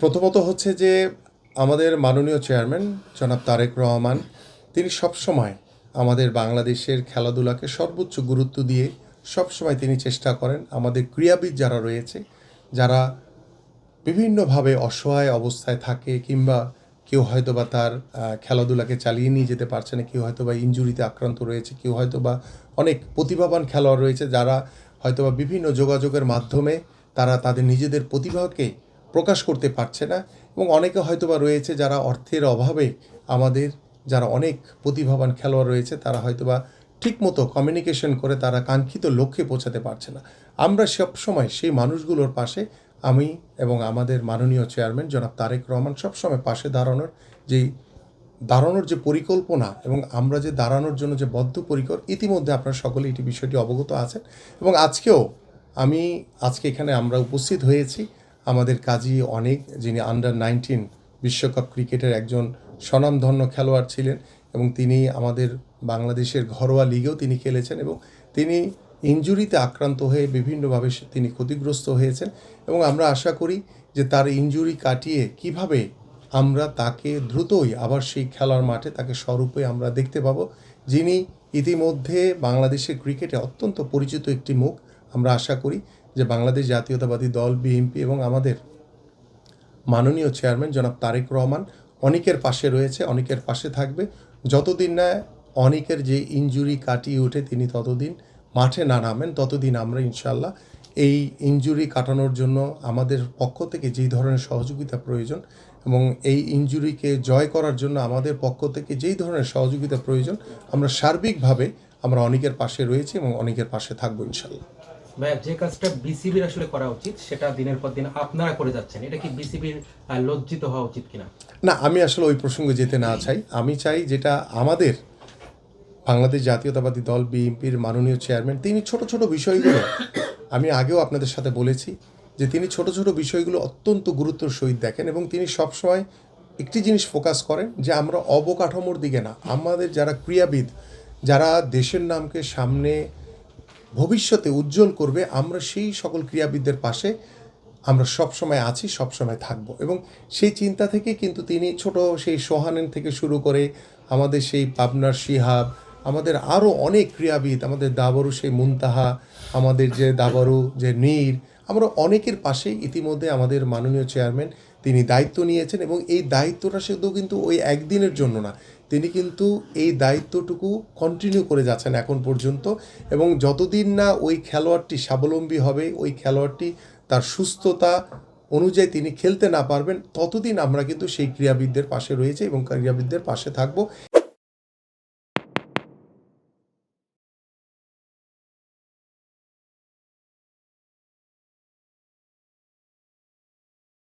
প্রথমত হচ্ছে যে আমাদের মাননীয় চেয়ারম্যান জনাব তারেক রহমান তিনি সবসময় আমাদের বাংলাদেশের খেলাধুলাকে সর্বোচ্চ গুরুত্ব দিয়ে সবসময় তিনি চেষ্টা করেন আমাদের ক্রীড়াবিদ যারা রয়েছে, যারা বিভিন্নভাবে অসহায় অবস্থায় থাকে কিংবা কেউ হয়তোবা তার খেলাধুলাকে চালিয়ে নিয়ে যেতে পারছে না, কেউ হয়তোবা ইনজুরিতে আক্রান্ত রয়েছে, কেউ হয়তোবা অনেক প্রতিভাবান খেলোয়াড় রয়েছে যারা হয়তোবা বিভিন্ন যোগাযোগের মাধ্যমে তারা তাদের নিজেদের প্রতিভাকে প্রকাশ করতে পারছে না, এবং অনেকে হয়তোবা রয়েছে যারা অর্থের অভাবে আমাদের যারা অনেক প্রতিভাবান খেলোয়াড় রয়েছে তারা হয়তোবা ঠিকমতো কমিউনিকেশন করে তারা কাঙ্ক্ষিত লক্ষ্যে পৌঁছাতে পারছে না। আমরা সবসময় সেই মানুষগুলোর পাশে, আমি এবং আমাদের মাননীয় চেয়ারম্যান জনাব তারেক রহমান সবসময় পাশে দাঁড়ানোর যে পরিকল্পনা এবং আমরা যে দাঁড়ানোর জন্য যে বদ্ধপরিকর, ইতিমধ্যে আপনারা সকলে এটি বিষয়টি অবগত আছেন। এবং আজকে এখানে আমরা উপস্থিত হয়েছি আমাদের কাজী অনেক, যিনি আন্ডার-19 বিশ্বকাপ ক্রিকেটের একজন স্বনামধন্য খেলোয়াড় ছিলেন এবং তিনি আমাদের বাংলাদেশের ঘরোয়া লিগেও তিনি খেলেছেন এবং তিনি ইনজুরিতে আক্রান্ত হয়ে বিভিন্নভাবে তিনি ক্ষতিগ্রস্ত হয়েছেন। এবং আমরা আশা করি যে তার ইনজুরি কাটিয়ে কিভাবে আমরা তাকে দ্রুতই আবার সেই খেলার মাঠে তাকে স্বরূপে আমরা দেখতে পাবো, যিনি ইতিমধ্যে বাংলাদেশের ক্রিকেটে অত্যন্ত পরিচিত একটি মুখ। আমরা আশা করি যে বাংলাদেশ জাতীয়তাবাদী দল বিএনপি এবং আমাদের মাননীয় চেয়ারম্যান জনাব তারেক রহমান অনেকের পাশে রয়েছে, অনেকের পাশে থাকবে। যতদিন না অনেকের যে ইনজুরি কাটিয়ে উঠে তিনি ততদিন মাঠে না নামেন, ততদিন আমরা ইনশাল্লাহ এই ইনজুরি কাটানোর জন্য আমাদের পক্ষ থেকে যেই ধরনের সহযোগিতা প্রয়োজন এবং এই ইনজুরিকে জয় করার জন্য আমাদের পক্ষ থেকে যেই ধরনের সহযোগিতা প্রয়োজন, আমরা সার্বিকভাবে আমরা অনেকের পাশে রয়েছি এবং অনেকের পাশে থাকবো ইনশাল্লাহ। ভাইয়া, যে কাজটা বিসিবির আসলে করা উচিত সেটা দিনের পর দিন আপনারা করে যাচ্ছেন, এটা কি বিসিবির লজ্জিত হওয়া উচিত কিনা? না, আমি আসলে ওই প্রসঙ্গে যেতে না চাই। আমি চাই যেটা আমাদের বাংলাদেশ জাতীয়তাবাদী দল বিএনপির মাননীয় চেয়ারম্যান, তিনি ছোট ছোট বিষয়গুলো, আমি আগেও আপনাদের সাথে বলেছি যে তিনি ছোট ছোট বিষয়গুলো অত্যন্ত গুরুত্বের সহিত দেখেন এবং তিনি সবসময় একটি জিনিস ফোকাস করেন যে আমরা অবকাঠামোর দিকে না, আমাদের যারা ক্রীড়াবিদ, যারা দেশের নামকে সামনে ভবিষ্যতে উজ্জ্বল করবে, আমরা সেই সকল ক্রীড়াবিদদের পাশে আমরা সবসময় আছি, সবসময় থাকব। এবং সেই চিন্তা থেকে কিন্তু তিনি ছোট সেই সোহানেন থেকে শুরু করে আমাদের সেই পাবনার শিহাব, আমাদের আরও অনেক ক্রীড়াবিদ, আমাদের দাবরু সেই মুনতাহা, আমাদের যে দাবরু যে নীর, আমরা অনেকের পাশেই ইতিমধ্যে আমাদের মাননীয় চেয়ারম্যান তিনি দায়িত্ব নিয়েছেন এবং এই দায়িত্বটা শুধু কিন্তু ওই একদিনের জন্য না, তিনি কিন্তু এই দায়িত্বটুকু কন্টিনিউ করে যাচ্ছেন এখন পর্যন্ত। এবং যতদিন না ওই খেলোয়াড়টি স্বাবলম্বী হবে, ওই খেলোয়াড়টি তার সুস্থতা অনুযায়ী তিনি খেলতে না পারবেন, ততদিন আমরা কিন্তু সেই ক্রীড়াবিদদের পাশে রয়েছে এবং ক্রীড়াবিদদের পাশে থাকব।